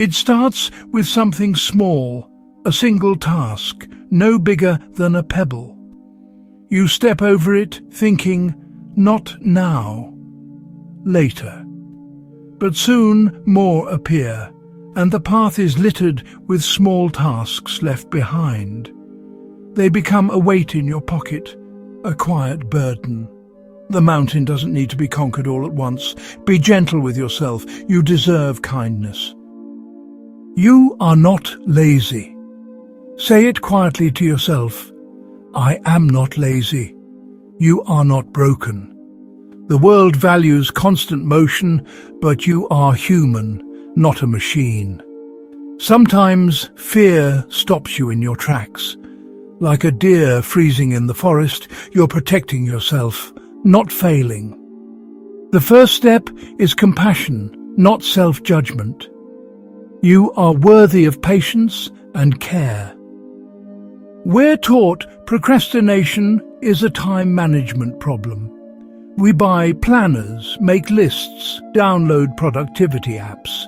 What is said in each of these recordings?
It starts with something small, a single task, no bigger than a pebble. You step over it thinking, not now, later. But soon more appear, and the path is littered with small tasks left behind. They become a weight in your pocket, a quiet burden. The mountain doesn't need to be conquered all at once. Be gentle with yourself. You deserve kindness. You are not lazy. Say it quietly to yourself. I am not lazy. You are not broken. The world values constant motion, but you are human, not a machine. Sometimes fear stops you in your tracks. Like a deer freezing in the forest, you're protecting yourself, not failing. The first step is compassion, not self-judgment. You are worthy of patience and care. We're taught procrastination is a time management problem. We buy planners, make lists, download productivity apps.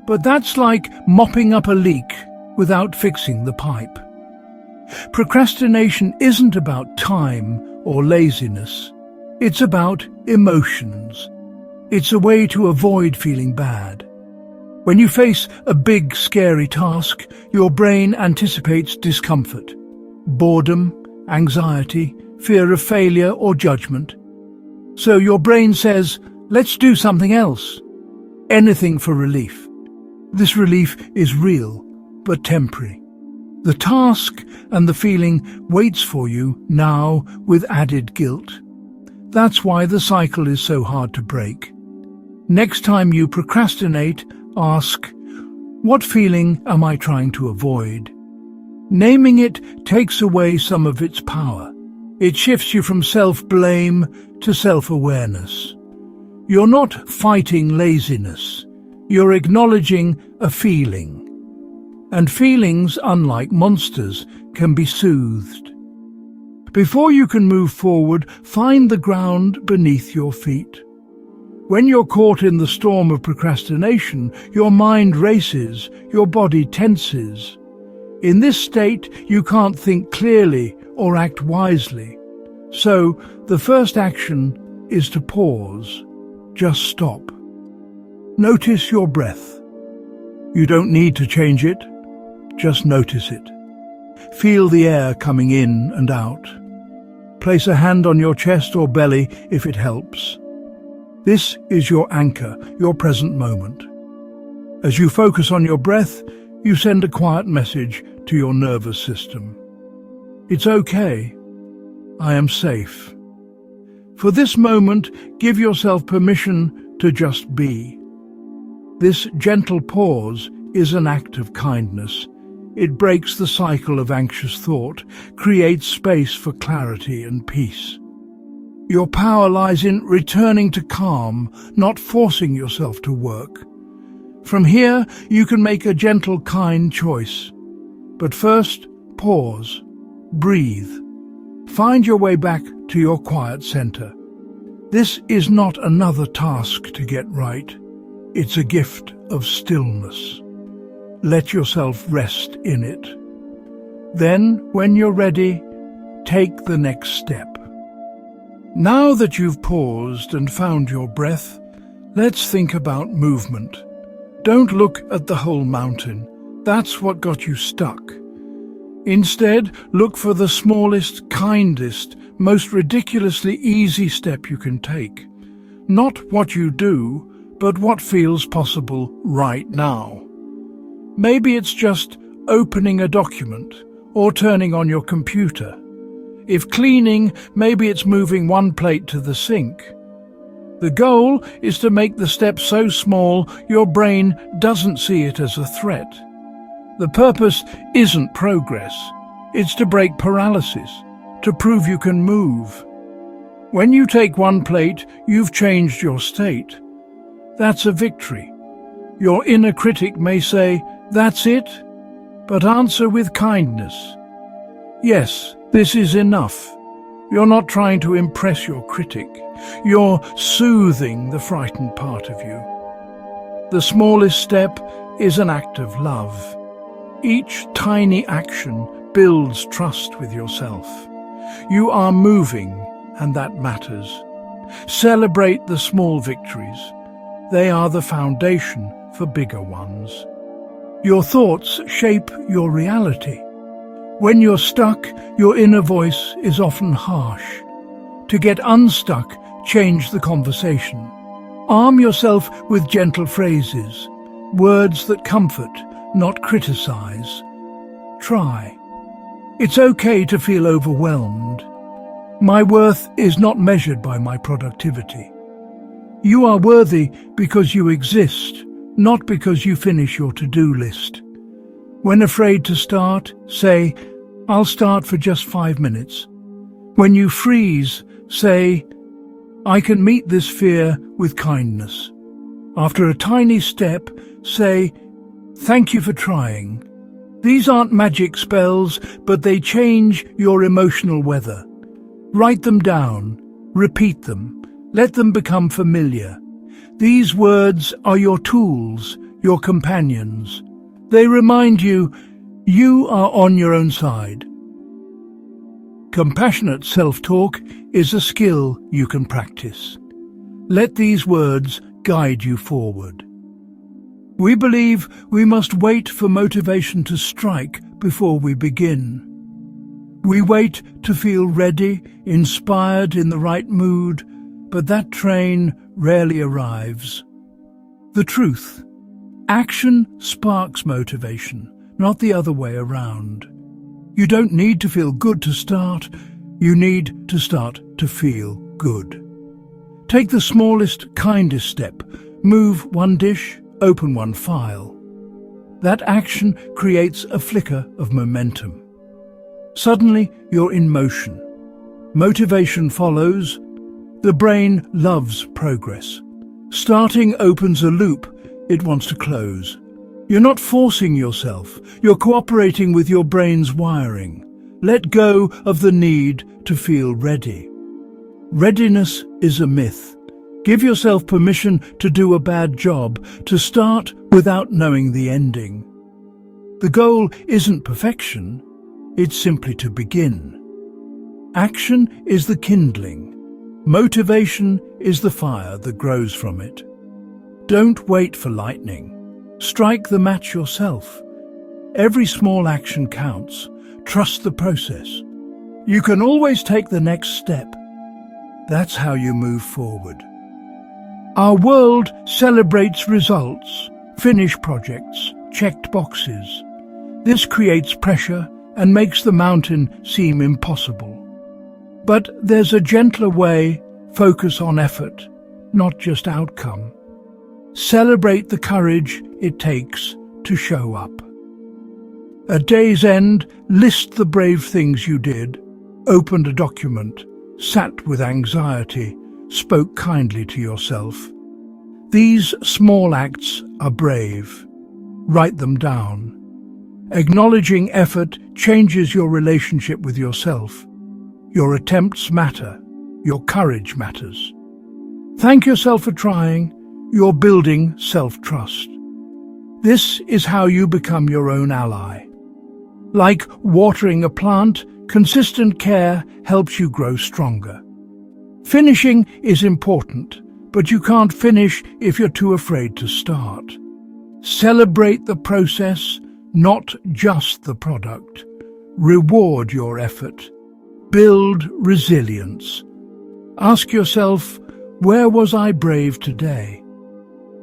But that's like mopping up a leak without fixing the pipe. Procrastination isn't about time or laziness. It's about emotions. It's a way to avoid feeling bad. When you face a big, scary task, your brain anticipates discomfort, boredom, anxiety, fear of failure or judgment. So your brain says, let's do something else. Anything for relief. This relief is real, but temporary. The task and the feeling waits for you now with added guilt. That's why the cycle is so hard to break. Next time you procrastinate, ask, what feeling am I trying to avoid? Naming it takes away some of its power. It shifts you from self-blame to self-awareness. You're not fighting laziness. You're acknowledging a feeling. And feelings, unlike monsters, can be soothed. Before you can move forward, find the ground beneath your feet. When you're caught in the storm of procrastination, your mind races, your body tenses. In this state, you can't think clearly or act wisely. So, the first action is to pause. Just stop. Notice your breath. You don't need to change it. Just notice it. Feel the air coming in and out. Place a hand on your chest or belly if it helps. This is your anchor, your present moment. As you focus on your breath, you send a quiet message to your nervous system. It's okay. I am safe. For this moment, give yourself permission to just be. This gentle pause is an act of kindness. It breaks the cycle of anxious thought, creates space for clarity and peace. Your power lies in returning to calm, not forcing yourself to work. From here, you can make a gentle, kind choice. But first, pause. Breathe. Find your way back to your quiet center. This is not another task to get right. It's a gift of stillness. Let yourself rest in it. Then, when you're ready, take the next step. Now that you've paused and found your breath, let's think about movement. Don't look at the whole mountain. That's what got you stuck. Instead, look for the smallest, kindest, most ridiculously easy step you can take. Not what you do, but what feels possible right now. Maybe it's just opening a document or turning on your computer. If cleaning, maybe it's moving one plate to the sink. The goal is to make the step so small your brain doesn't see it as a threat. The purpose isn't progress. It's to break paralysis, to prove you can move. When you take one plate, you've changed your state. That's a victory. Your inner critic may say, "That's it?" But answer with kindness. Yes, this is enough. You're not trying to impress your critic. You're soothing the frightened part of you. The smallest step is an act of love. Each tiny action builds trust with yourself. You are moving, and that matters. Celebrate the small victories. They are the foundation for bigger ones. Your thoughts shape your reality. When you're stuck, your inner voice is often harsh. To get unstuck, change the conversation. Arm yourself with gentle phrases, words that comfort, not criticize. Try. It's okay to feel overwhelmed. My worth is not measured by my productivity. You are worthy because you exist, not because you finish your to-do list. When afraid to start, say, "I'll start for just 5 minutes." When you freeze, say, "I can meet this fear with kindness." After a tiny step, say, "Thank you for trying." These aren't magic spells, but they change your emotional weather. Write them down, repeat them, let them become familiar. These words are your tools, your companions. They remind you, you are on your own side. Compassionate self-talk is a skill you can practice. Let these words guide you forward. We believe we must wait for motivation to strike before we begin. We wait to feel ready, inspired, in the right mood, but that train rarely arrives. The truth: action sparks motivation, not the other way around. You don't need to feel good to start, you need to start to feel good. Take the smallest, kindest step. Move one dish, open one file. That action creates a flicker of momentum. Suddenly, you're in motion. Motivation follows. The brain loves progress. Starting opens a loop it wants to close. You're not forcing yourself, you're cooperating with your brain's wiring. Let go of the need to feel ready. Readiness is a myth. Give yourself permission to do a bad job, to start without knowing the ending. The goal isn't perfection, it's simply to begin. Action is the kindling. Motivation is the fire that grows from it. Don't wait for lightning. Strike the match yourself. Every small action counts. Trust the process. You can always take the next step. That's how you move forward. Our world celebrates results, finished projects, checked boxes. This creates pressure and makes the mountain seem impossible. But there's a gentler way. Focus on effort, not just outcome. Celebrate the courage it takes to show up. At day's end, list the brave things you did, opened a document, sat with anxiety, spoke kindly to yourself. These small acts are brave. Write them down. Acknowledging effort changes your relationship with yourself. Your attempts matter. Your courage matters. Thank yourself for trying. You're building self-trust. This is how you become your own ally. Like watering a plant, consistent care helps you grow stronger. Finishing is important, but you can't finish if you're too afraid to start. Celebrate the process, not just the product. Reward your effort. Build resilience. Ask yourself, where was I brave today?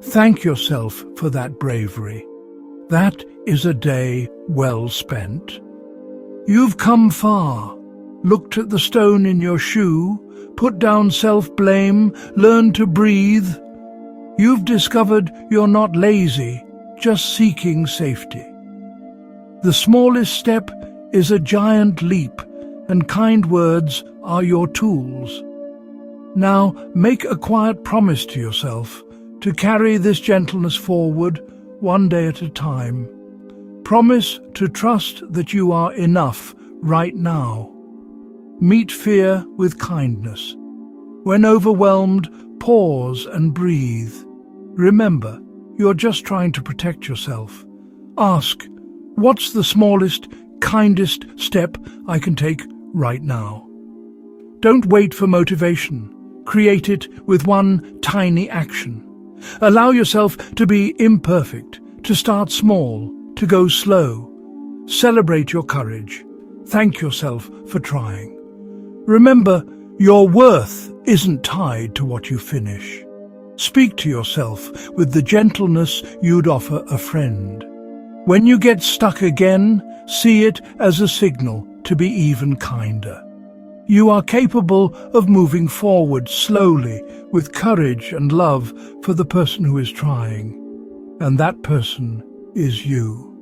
Thank yourself for that bravery. That is a day well spent. You've come far. Looked at the stone in your shoe, put down self-blame, learned to breathe. You've discovered you're not lazy, just seeking safety. The smallest step is a giant leap, and kind words are your tools. Now make a quiet promise to yourself to carry this gentleness forward one day at a time. Promise to trust that you are enough right now. Meet fear with kindness. When overwhelmed, pause and breathe. Remember, you're just trying to protect yourself. Ask, what's the smallest, kindest step I can take right now? Don't wait for motivation. Create it with one tiny action. Allow yourself to be imperfect, to start small, to go slow. Celebrate your courage. Thank yourself for trying. Remember, your worth isn't tied to what you finish. Speak to yourself with the gentleness you'd offer a friend. When you get stuck again, see it as a signal to be even kinder. You are capable of moving forward slowly with courage and love for the person who is trying. And that person is you.